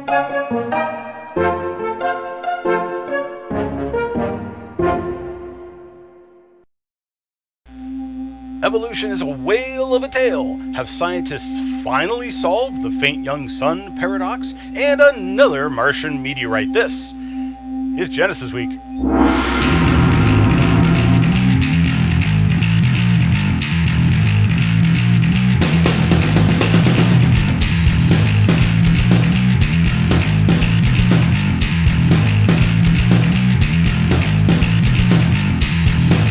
Evolution is a whale of a tale. Have scientists finally solved the faint young sun paradox? And another Martian meteorite. This is Genesis Week.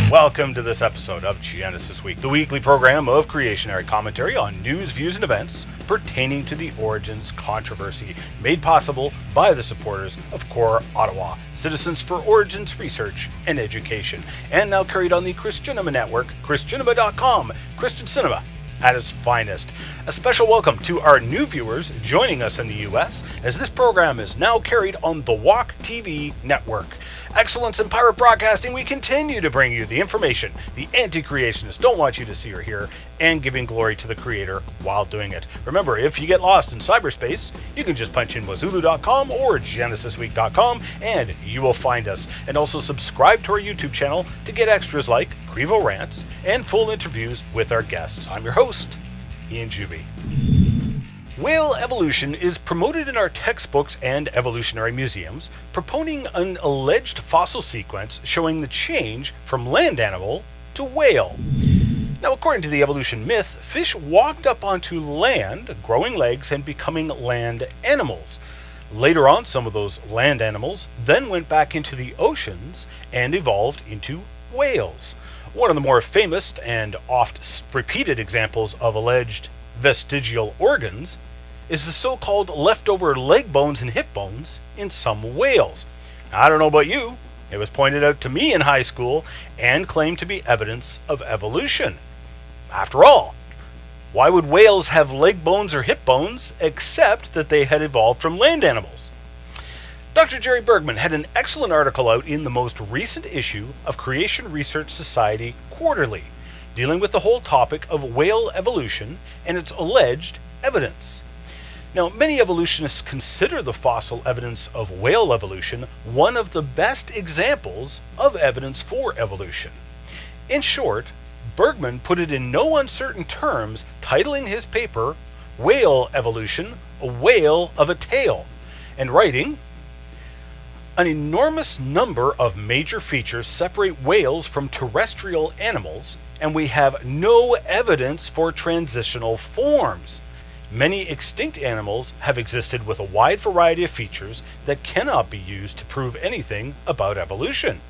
Welcome to this episode of Genesis Week, the weekly program of creationary commentary on news, views, and events pertaining to the Origins controversy, made possible by the supporters of CORE Ottawa, Citizens for Origins Research and Education, and now carried on the Christianima Network, christianima.com, Christian cinema at its finest. A special welcome to our new viewers joining us in the U.S., as this program is now carried on the Walk TV network. Excellence in pirate broadcasting, we continue to bring you the information the anti-creationists don't want you to see or hear, and giving glory to the Creator while doing it. Remember, if you get lost in cyberspace, you can just punch in wazulu.com or genesisweek.com and you will find us. And also subscribe to our YouTube channel to get extras like Crevo Rants and full interviews with our guests. I'm your host, Ian Juby. Whale evolution is promoted in our textbooks and evolutionary museums, proponing an alleged fossil sequence showing the change from land animal to whale. Now, according to the evolution myth, fish walked up onto land, growing legs and becoming land animals. Later on, some of those land animals then went back into the oceans and evolved into whales. One of the more famous and oft repeated examples of alleged vestigial organs is the so-called leftover leg bones and hip bones in some whales. I don't know about you, it was pointed out to me in high school and claimed to be evidence of evolution. After all, why would whales have leg bones or hip bones except that they had evolved from land animals? Dr. Jerry Bergman had an excellent article out in the most recent issue of Creation Research Society Quarterly, dealing with the whole topic of whale evolution and its alleged evidence. Now, many evolutionists consider the fossil evidence of whale evolution one of the best examples of evidence for evolution. In short, Bergman put it in no uncertain terms, titling his paper, Whale Evolution, a Whale of a Tale, and writing, "An enormous number of major features separate whales from terrestrial animals, and we have no evidence for transitional forms. Many extinct animals have existed with a wide variety of features that cannot be used to prove anything about evolution.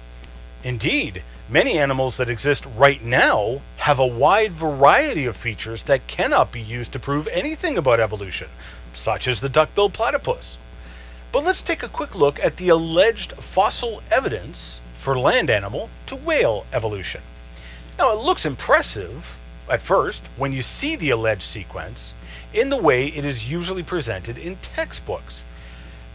Indeed, many animals that exist right now have a wide variety of features that cannot be used to prove anything about evolution, such as the duck-billed platypus. But let's take a quick look at the alleged fossil evidence for land animal to whale evolution. Now, it looks impressive at first when you see the alleged sequence in the way it is usually presented in textbooks.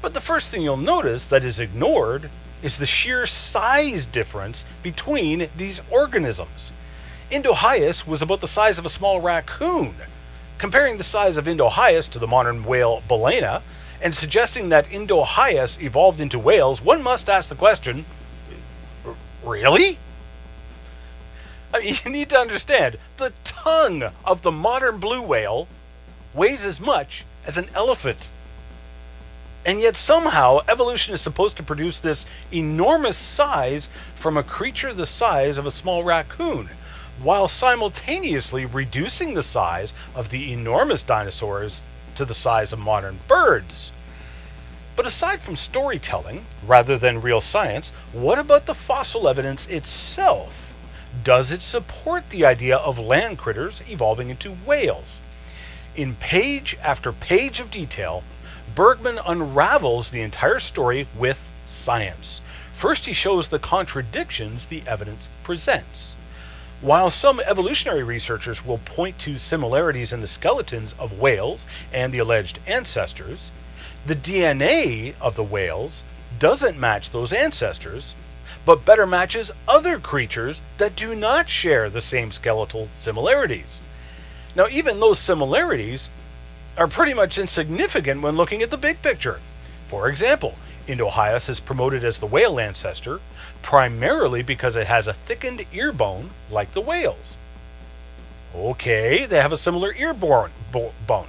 But the first thing you'll notice that is ignored is the sheer size difference between these organisms. Indohyus was about the size of a small raccoon. Comparing the size of Indohyus to the modern whale Balena, and suggesting that Indohyus evolved into whales, one must ask the question, really? I mean, you need to understand, the tongue of the modern blue whale weighs as much as an elephant. And yet somehow evolution is supposed to produce this enormous size from a creature the size of a small raccoon, while simultaneously reducing the size of the enormous dinosaurs to the size of modern birds. But aside from storytelling, rather than real science, what about the fossil evidence itself? Does it support the idea of land critters evolving into whales? In page after page of detail, Bergman unravels the entire story with science. First, he shows the contradictions the evidence presents. While some evolutionary researchers will point to similarities in the skeletons of whales and the alleged ancestors, the DNA of the whales doesn't match those ancestors, but better matches other creatures that do not share the same skeletal similarities. Now, even those similarities are pretty much insignificant when looking at the big picture. For example, Indohyus is promoted as the whale ancestor primarily because it has a thickened ear bone like the whales. Okay, they have a similar ear bone,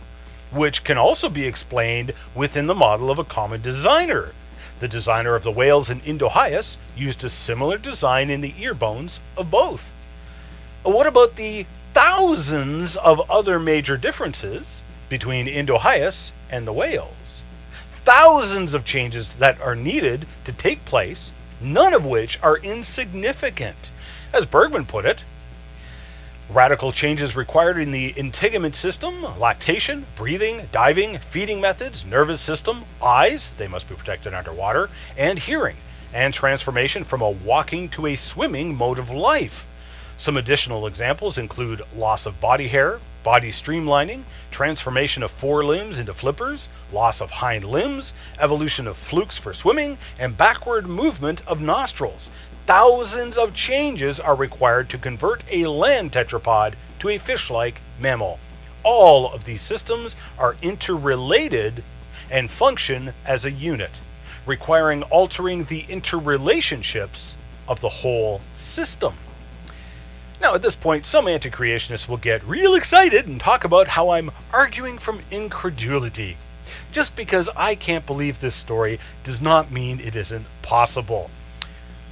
which can also be explained within the model of a common designer. The designer of the whales in Indohyus used a similar design in the ear bones of both. What about the thousands of other major differences between Indohyus and the whales? Thousands of changes that are needed to take place, none of which are insignificant. As Bergman put it, radical changes required in the integument system, lactation, breathing, diving, feeding methods, nervous system, eyes, they must be protected underwater, and hearing, and transformation from a walking to a swimming mode of life. Some additional examples include loss of body hair, body streamlining, transformation of forelimbs into flippers, loss of hind limbs, evolution of flukes for swimming, and backward movement of nostrils. Thousands of changes are required to convert a land tetrapod to a fish-like mammal. All of these systems are interrelated and function as a unit, requiring altering the interrelationships of the whole system. Now, at this point, some anti-creationists will get real excited and talk about how I'm arguing from incredulity. Just because I can't believe this story does not mean it isn't possible.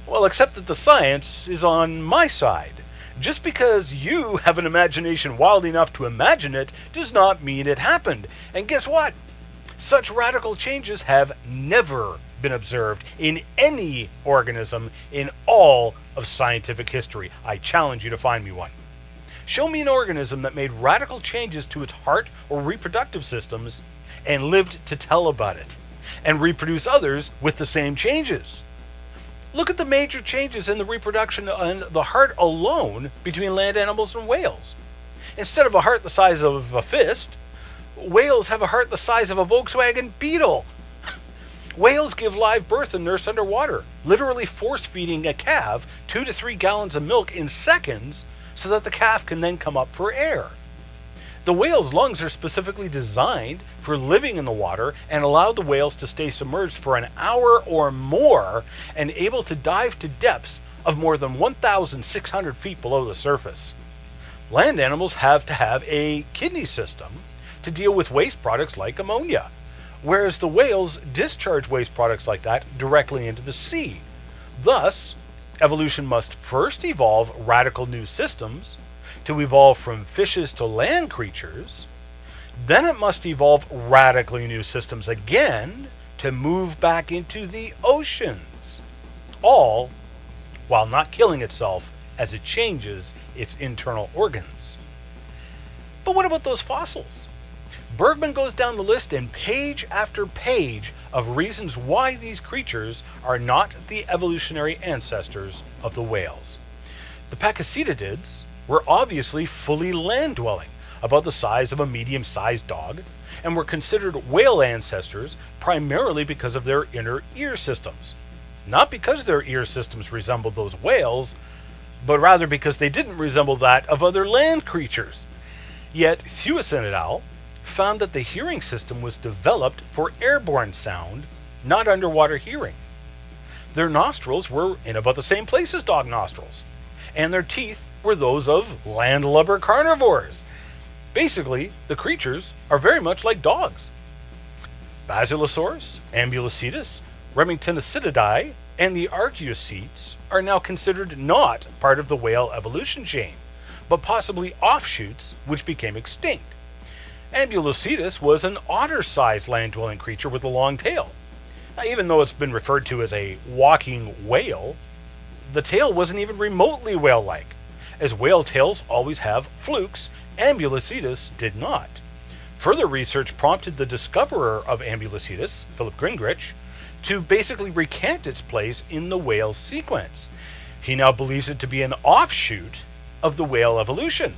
Well, except that the science is on my side. Just because you have an imagination wild enough to imagine it does not mean it happened. And guess what? Such radical changes have never been observed in any organism in all of scientific history. I challenge you to find me one. Show me an organism that made radical changes to its heart or reproductive systems and lived to tell about it, and reproduce others with the same changes. Look at the major changes in the reproduction and the heart alone between land animals and whales. Instead of a heart the size of a fist, whales have a heart the size of a Volkswagen Beetle. Whales give live birth and nurse underwater, literally force-feeding a calf 2 to 3 gallons of milk in seconds so that the calf can then come up for air. The whale's lungs are specifically designed for living in the water and allow the whales to stay submerged for an hour or more and able to dive to depths of more than 1,600 feet below the surface. Land animals have to have a kidney system to deal with waste products like ammonia, whereas the whales discharge waste products like that directly into the sea. Thus, evolution must first evolve radical new systems to evolve from fishes to land creatures. Then it must evolve radically new systems again to move back into the oceans, all while not killing itself as it changes its internal organs. But what about those fossils? Bergman goes down the list in page after page of reasons why these creatures are not the evolutionary ancestors of the whales. The Pachycetidids were obviously fully land-dwelling, about the size of a medium-sized dog, and were considered whale ancestors primarily because of their inner ear systems. Not because their ear systems resembled those whales, but rather because they didn't resemble that of other land creatures. Yet Thewson et al. Found that the hearing system was developed for airborne sound, not underwater hearing. Their nostrils were in about the same place as dog nostrils, and their teeth were those of landlubber carnivores. Basically, the creatures are very much like dogs. Basilosaurus, Ambulocetus, Remingtonicididae, and the Archaeocetes are now considered not part of the whale evolution chain, but possibly offshoots which became extinct. Ambulocetus was an otter-sized land-dwelling creature with a long tail. Now, even though it's been referred to as a walking whale, the tail wasn't even remotely whale-like. As whale tails always have flukes, Ambulocetus did not. Further research prompted the discoverer of Ambulocetus, Philip Gingrich, to basically recant its place in the whale sequence. He now believes it to be an offshoot of the whale evolution.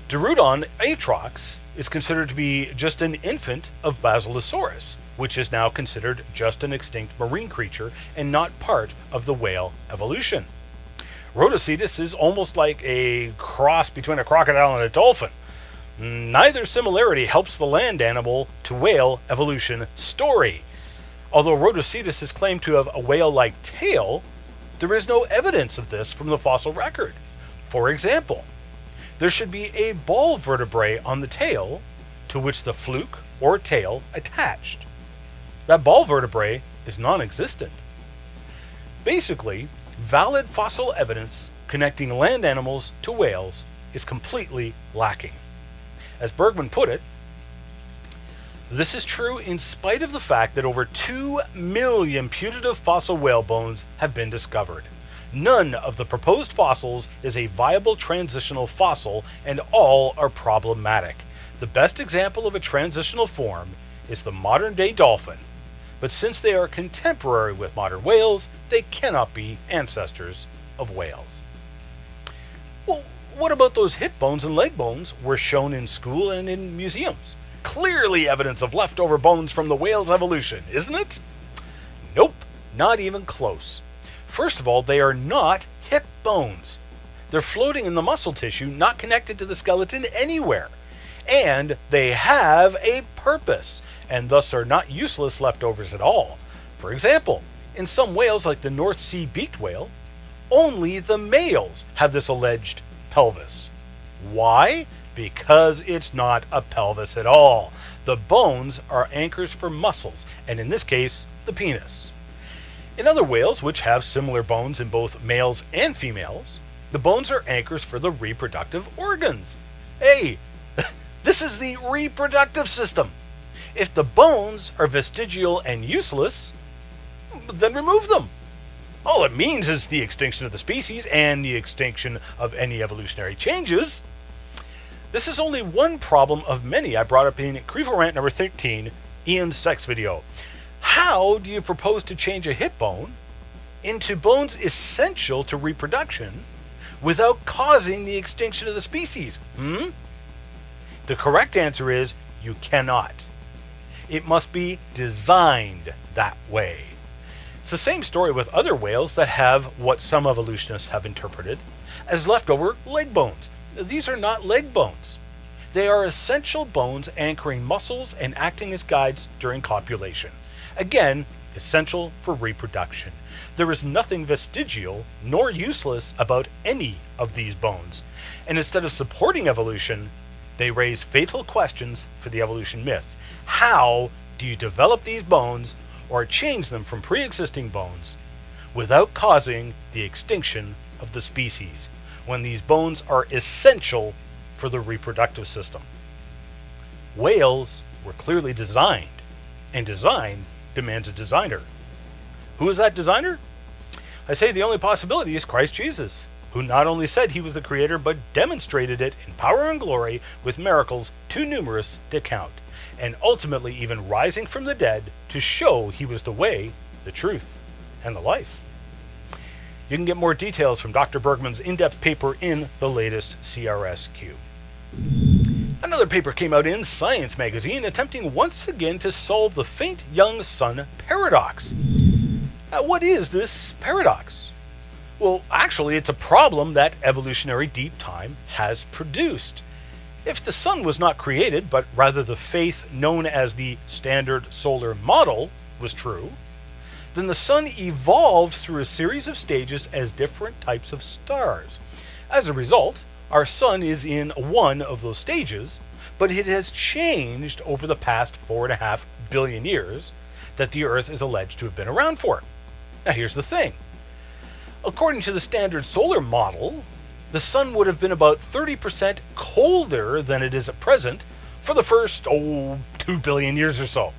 Dorudon atrox is considered to be just an infant of Basilosaurus, which is now considered just an extinct marine creature and not part of the whale evolution. Rhodocetus is almost like a cross between a crocodile and a dolphin. Neither similarity helps the land animal to whale evolution story. Although Rhodocetus is claimed to have a whale-like tail, there is no evidence of this from the fossil record. For example, there should be a ball vertebrae on the tail to which the fluke or tail attached. That ball vertebrae is non-existent. Basically, valid fossil evidence connecting land animals to whales is completely lacking. As Bergman put it, this is true in spite of the fact that over 2 million putative fossil whale bones have been discovered. None of the proposed fossils is a viable transitional fossil, and all are problematic. The best example of a transitional form is the modern-day dolphin, but since they are contemporary with modern whales, they cannot be ancestors of whales. Well, what about those hip bones and leg bones were shown in school and in museums? Clearly evidence of leftover bones from the whale's evolution, isn't it? Nope, not even close. First of all, they are not hip bones. They're floating in the muscle tissue, not connected to the skeleton anywhere. And they have a purpose, and thus are not useless leftovers at all. For example, in some whales like the North Sea beaked whale, only the males have this alleged pelvis. Why? Because it's not a pelvis at all. The bones are anchors for muscles, and in this case, the penis. In other whales, which have similar bones in both males and females, the bones are anchors for the reproductive organs. Hey, this is the reproductive system. If the bones are vestigial and useless, then remove them. All it means is the extinction of the species and the extinction of any evolutionary changes. This is only one problem of many I brought up in Crevo Rant number 13, Ian's sex video. How do you propose to change a hip bone into bones essential to reproduction without causing the extinction of the species? The correct answer is you cannot. It must be designed that way. It's the same story with other whales that have what some evolutionists have interpreted as leftover leg bones. These are not leg bones. They are essential bones anchoring muscles and acting as guides during copulation. Again, essential for reproduction. There is nothing vestigial nor useless about any of these bones, and instead of supporting evolution, they raise fatal questions for the evolution myth. How do you develop these bones or change them from pre-existing bones without causing the extinction of the species, when these bones are essential for the reproductive system? Whales were clearly designed, and design demands a designer. Who is that designer? I say the only possibility is Christ Jesus, who not only said he was the creator, but demonstrated it in power and glory with miracles too numerous to count, and ultimately even rising from the dead to show he was the way, the truth, and the life. You can get more details from Dr. Bergman's in-depth paper in the latest CRSQ. Another paper came out in Science magazine attempting once again to solve the faint young sun paradox. Now, what is this paradox? Well, actually, it's a problem that evolutionary deep time has produced. If the sun was not created, but rather the faith known as the standard solar model was true, then the sun evolved through a series of stages as different types of stars. As a result, our sun is in one of those stages, but it has changed over the past 4.5 billion years that the Earth is alleged to have been around for. Now here's the thing. According to the standard solar model, the sun would have been about 30% colder than it is at present for the first, 2 billion years or so.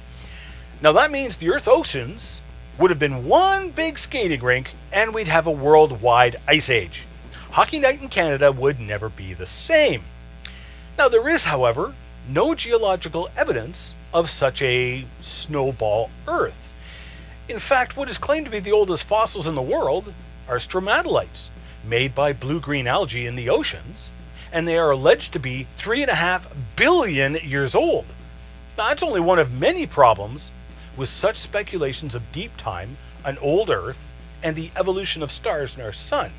Now that means the Earth's oceans would have been one big skating rink, and we'd have a worldwide ice age. Hockey night in Canada would never be the same. Now there is, however, no geological evidence of such a snowball Earth. In fact, what is claimed to be the oldest fossils in the world are stromatolites, made by blue-green algae in the oceans, and they are alleged to be 3.5 billion years old. Now that's only one of many problems with such speculations of deep time, an old Earth, and the evolution of stars in our sun.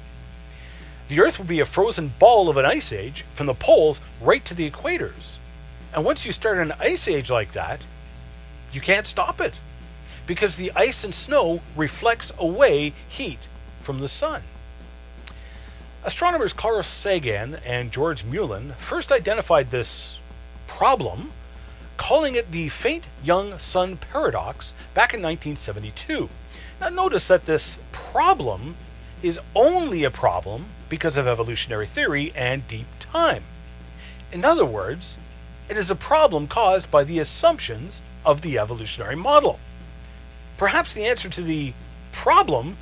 The Earth would be a frozen ball of an ice age from the poles right to the equators. And once you start an ice age like that, you can't stop it, because the ice and snow reflects away heat from the sun. Astronomers Carl Sagan and George Mullen first identified this problem, calling it the faint young sun paradox back in 1972. Now notice that this problem is only a problem because of evolutionary theory and deep time. In other words, it is a problem caused by the assumptions of the evolutionary model. Perhaps the answer to the problem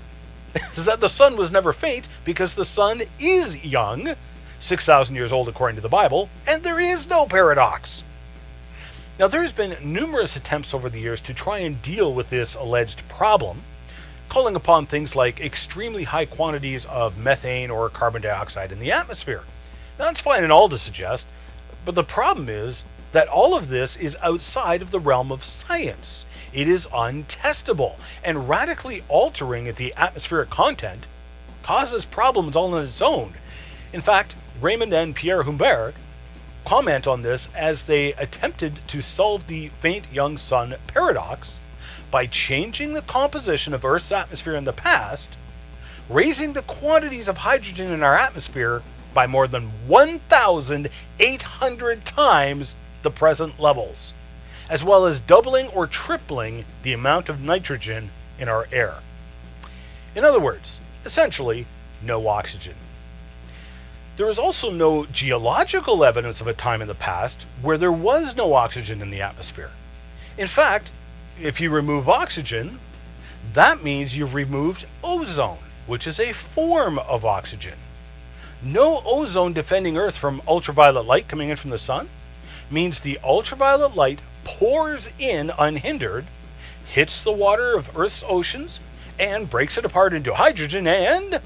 is that the sun was never faint because the sun is young, 6,000 years old according to the Bible, and there is no paradox. Now, there has been numerous attempts over the years to try and deal with this alleged problem, calling upon things like extremely high quantities of methane or carbon dioxide in the atmosphere. Now, that's fine and all to suggest, but the problem is that all of this is outside of the realm of science. It is untestable, and radically altering the atmospheric content causes problems all on its own. In fact, Raymond and Pierre Humbert comment on this as they attempted to solve the faint young sun paradox by changing the composition of Earth's atmosphere in the past, raising the quantities of hydrogen in our atmosphere by more than 1,800 times the present levels, as well as doubling or tripling the amount of nitrogen in our air. In other words, essentially, no oxygen. There is also no geological evidence of a time in the past where there was no oxygen in the atmosphere. In fact, if you remove oxygen, that means you've removed ozone, which is a form of oxygen. No ozone defending Earth from ultraviolet light coming in from the sun means the ultraviolet light pours in unhindered, hits the water of Earth's oceans, and breaks it apart into hydrogen and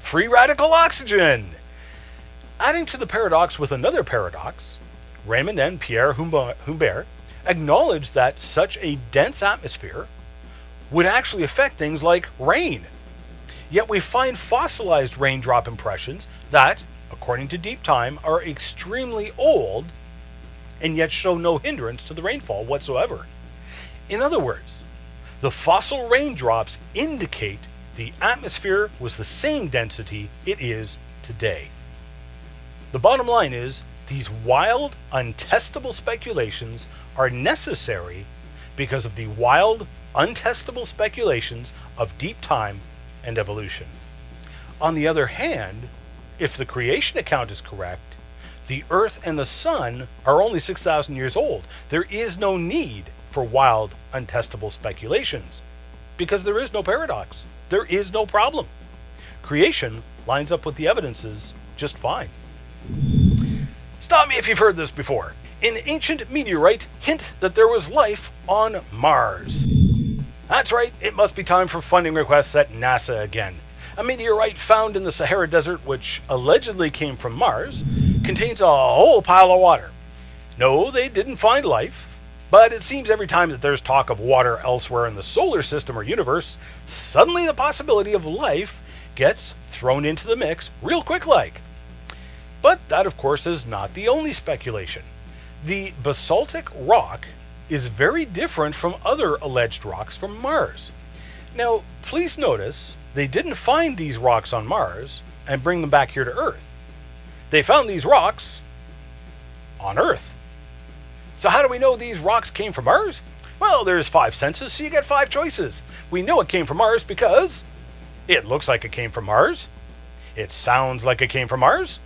free radical oxygen. Adding to the paradox with another paradox, Raymond and Pierre Humbert acknowledged that such a dense atmosphere would actually affect things like rain. Yet we find fossilized raindrop impressions that, according to deep time, are extremely old and yet show no hindrance to the rainfall whatsoever. In other words, the fossil raindrops indicate the atmosphere was the same density it is today. The bottom line is, these wild, untestable speculations are necessary because of the wild, untestable speculations of deep time and evolution. On the other hand, if the creation account is correct, the Earth and the Sun are only 6,000 years old. There is no need for wild, untestable speculations because there is no paradox. There is no problem. Creation lines up with the evidences just fine. Stop me if you've heard this before. An ancient meteorite hint that there was life on Mars. That's right, it must be time for funding requests at NASA again. A meteorite found in the Sahara Desert, which allegedly came from Mars, contains a whole pile of water. No, they didn't find life, but it seems every time that there's talk of water elsewhere in the solar system or universe, suddenly the possibility of life gets thrown into the mix real quick like. But that, of course, is not the only speculation. The basaltic rock is very different from other alleged rocks from Mars. Now, please notice, they didn't find these rocks on Mars and bring them back here to Earth. They found these rocks on Earth. So how do we know these rocks came from Mars? Well, there's 5 senses, so you get 5 choices. We know it came from Mars because it looks like it came from Mars. It sounds like it came from Mars.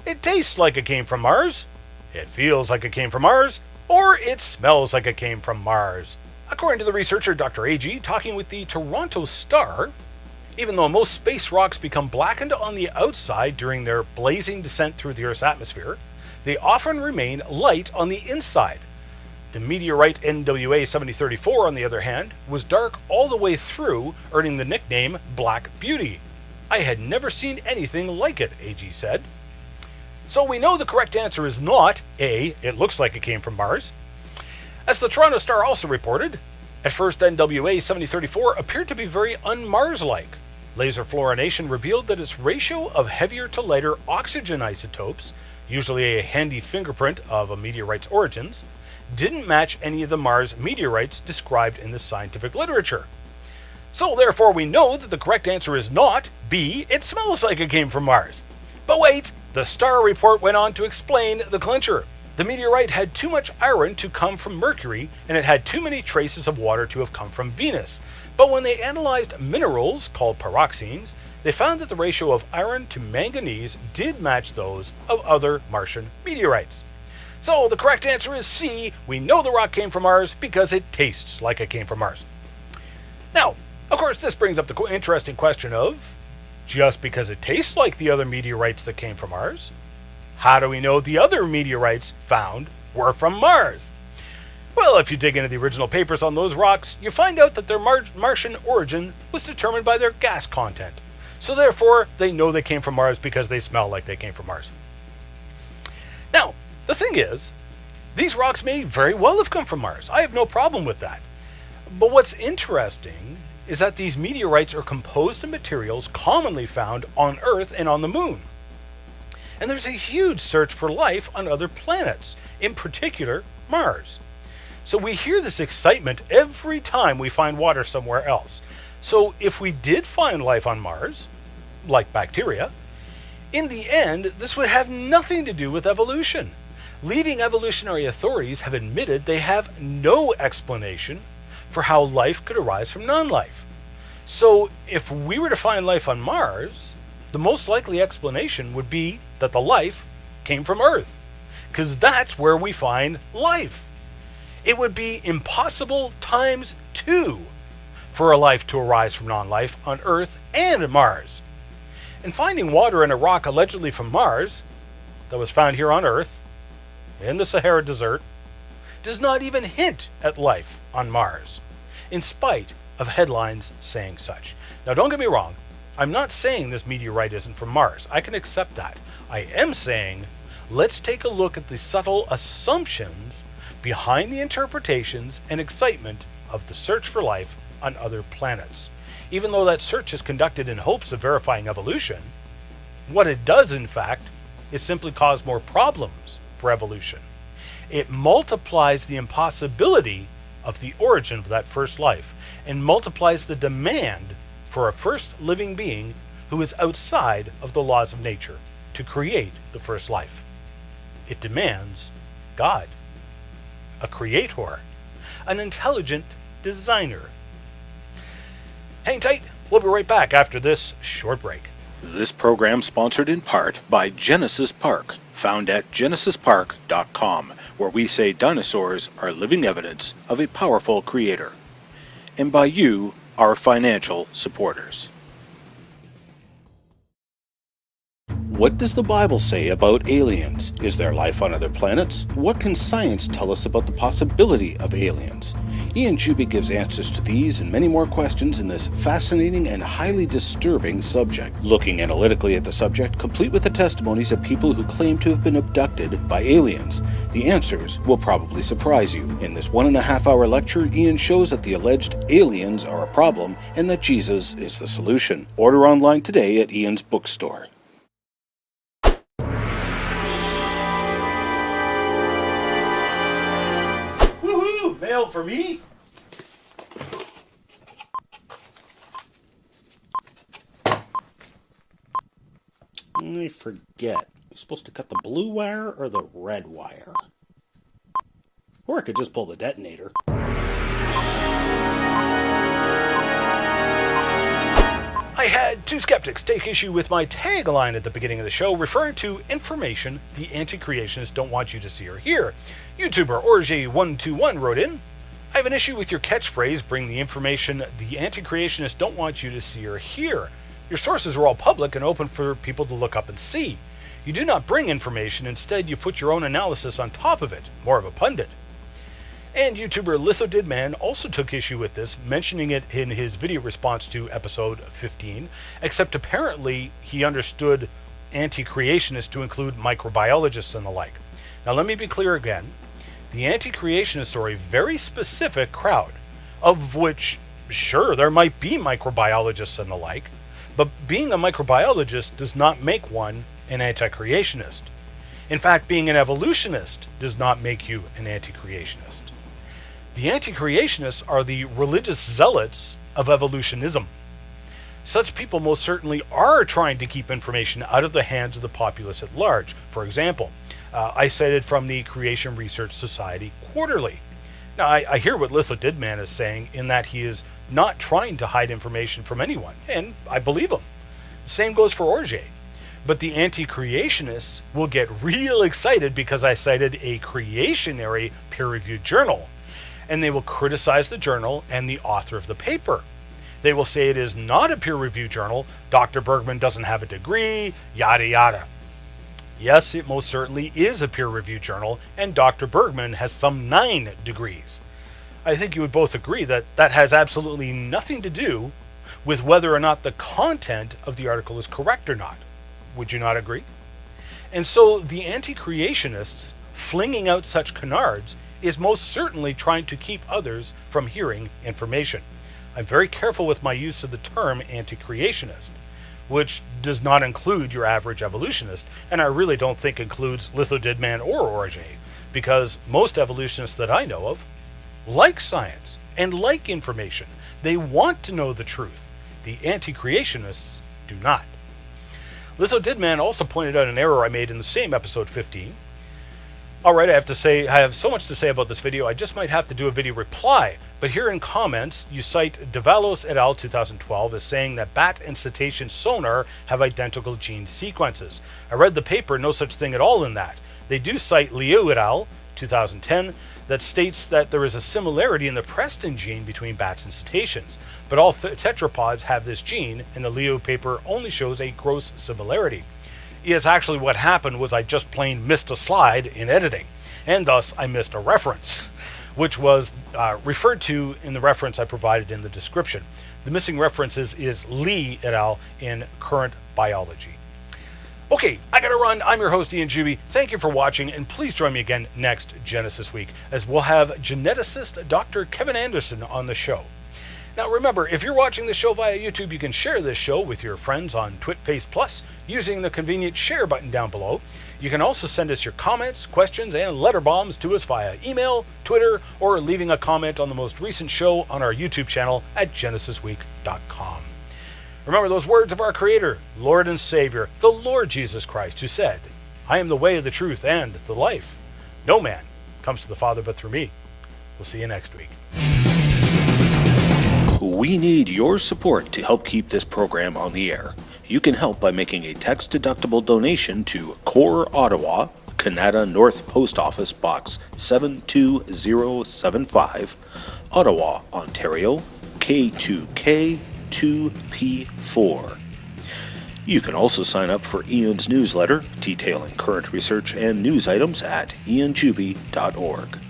It tastes like it came from Mars. It feels like it came from Mars. Or it smells like it came from Mars. According to the researcher Dr. A.G. talking with the Toronto Star, even though most space rocks become blackened on the outside during their blazing descent through the Earth's atmosphere, they often remain light on the inside. The meteorite NWA 7034, on the other hand, was dark all the way through, earning the nickname Black Beauty. I had never seen anything like it, A.G. said. So we know the correct answer is not A, it looks like it came from Mars. As the Toronto Star also reported, at first NWA 7034 appeared to be very un-Mars-like. Laser fluorination revealed that its ratio of heavier to lighter oxygen isotopes, usually a handy fingerprint of a meteorite's origins, didn't match any of the Mars meteorites described in the scientific literature. So therefore we know that the correct answer is not B, it smells like it came from Mars. But wait, the Star report went on to explain the clincher. The meteorite had too much iron to come from Mercury, and it had too many traces of water to have come from Venus. But when they analyzed minerals, called pyroxenes, they found that the ratio of iron to manganese did match those of other Martian meteorites. So the correct answer is C. We know the rock came from Mars because it tastes like it came from Mars. Now, of course, this brings up the interesting question of, just because it tastes like the other meteorites that came from Mars, how do we know the other meteorites found were from Mars? Well, if you dig into the original papers on those rocks, you find out that their Martian origin was determined by their gas content. So therefore, they know they came from Mars because they smell like they came from Mars. Now, the thing is, these rocks may very well have come from Mars. I have no problem with that. But what's interesting is that these meteorites are composed of materials commonly found on Earth and on the Moon. And there's a huge search for life on other planets, in particular Mars. So we hear this excitement every time we find water somewhere else. So if we did find life on Mars, like bacteria, in the end, this would have nothing to do with evolution. Leading evolutionary authorities have admitted they have no explanation for how life could arise from non-life. So if we were to find life on Mars, the most likely explanation would be that the life came from Earth, because that's where we find life. It would be impossible times 2 for a life to arise from non-life on Earth and Mars. And finding water in a rock allegedly from Mars that was found here on Earth, in the Sahara Desert, does not even hint at life on Mars, in spite of headlines saying such. Now don't get me wrong, I'm not saying this meteorite isn't from Mars. I can accept that. I am saying, let's take a look at the subtle assumptions behind the interpretations and excitement of the search for life on other planets. Even though that search is conducted in hopes of verifying evolution, what it does, in fact, is simply cause more problems for evolution. It multiplies the impossibility of the origin of that first life and multiplies the demand for a first living being who is outside of the laws of nature to create the first life. It demands God, a creator, an intelligent designer. Hang tight, we'll be right back after this short break. This program sponsored in part by Genesis Park, found at genesispark.com, where we say dinosaurs are living evidence of a powerful creator. And by you, our financial supporters. What does the Bible say about aliens? Is there life on other planets? What can science tell us about the possibility of aliens? Ian Juby gives answers to these and many more questions in this fascinating and highly disturbing subject. Looking analytically at the subject, complete with the testimonies of people who claim to have been abducted by aliens. The answers will probably surprise you. In this 1.5-hour lecture, Ian shows that the alleged aliens are a problem and that Jesus is the solution. Order online today at Ian's bookstore. Mail for me? I forget. You're supposed to cut the blue wire or the red wire? Or I could just pull the detonator. I had two skeptics take issue with my tagline at the beginning of the show, referring to information the anti-creationists don't want you to see or hear. YouTuber Orge121 wrote in, I have an issue with your catchphrase, bring the information the anti-creationists don't want you to see or hear. Your sources are all public and open for people to look up and see. You do not bring information, instead you put your own analysis on top of it, more of a pundit. And YouTuber LithoDidMan also took issue with this, mentioning it in his video response to episode 15, except apparently he understood anti-creationists to include microbiologists and the like. Now let me be clear again. The anti-creationists are a very specific crowd, of which, sure, there might be microbiologists and the like, but being a microbiologist does not make one an anti-creationist. In fact, being an evolutionist does not make you an anti-creationist. The anti-creationists are the religious zealots of evolutionism. Such people most certainly are trying to keep information out of the hands of the populace at large. For example, I cited from the Creation Research Society Quarterly. Now, I hear what Litho Didman is saying in that he is not trying to hide information from anyone, and I believe him. The same goes for Orge. But the anti-creationists will get real excited because I cited a creationary peer-reviewed journal, and they will criticize the journal and the author of the paper. They will say it is not a peer-reviewed journal, Dr. Bergman doesn't have a degree, yada yada. Yes, it most certainly is a peer-reviewed journal, and Dr. Bergman has some 9 degrees. I think you would both agree that that has absolutely nothing to do with whether or not the content of the article is correct or not. Would you not agree? And so the anti-creationists flinging out such canards is most certainly trying to keep others from hearing information. I'm very careful with my use of the term anti-creationist, which does not include your average evolutionist, and I really don't think includes Litho Didman or Orge, because most evolutionists that I know of like science and like information. They want to know the truth. The anti-creationists do not. Litho Didman also pointed out an error I made in the same episode 15. Alright, I have so much to say about this video, I just might have to do a video reply, but here in comments, you cite Davalos et al. 2012 as saying that bat and cetacean sonar have identical gene sequences. I read the paper, no such thing at all in that. They do cite Liu et al. 2010 that states that there is a similarity in the Preston gene between bats and cetaceans, but all tetrapods have this gene, and the Liu paper only shows a gross similarity. Yes, actually what happened was I just plain missed a slide in editing, and thus I missed a reference, which was referred to in the reference I provided in the description. The missing reference is Lee et al. In Current Biology. Okay, I gotta run. I'm your host, Ian Juby. Thank you for watching, and please join me again next Genesis Week, as we'll have geneticist Dr. Kevin Anderson on the show. Now remember, if you're watching the show via YouTube, you can share this show with your friends on TwitFace Plus using the convenient share button down below. You can also send us your comments, questions, and letter bombs to us via email, Twitter, or leaving a comment on the most recent show on our YouTube channel at genesisweek.com. Remember those words of our Creator, Lord and Savior, the Lord Jesus Christ, who said, I am the way, the truth, and the life. No man comes to the Father but through me. We'll see you next week. We need your support to help keep this program on the air. You can help by making a tax-deductible donation to Core Ottawa, Canada North Post Office Box 72075, Ottawa, Ontario, K2K 2P4. You can also sign up for Ian's newsletter detailing current research and news items at ianjuby.org.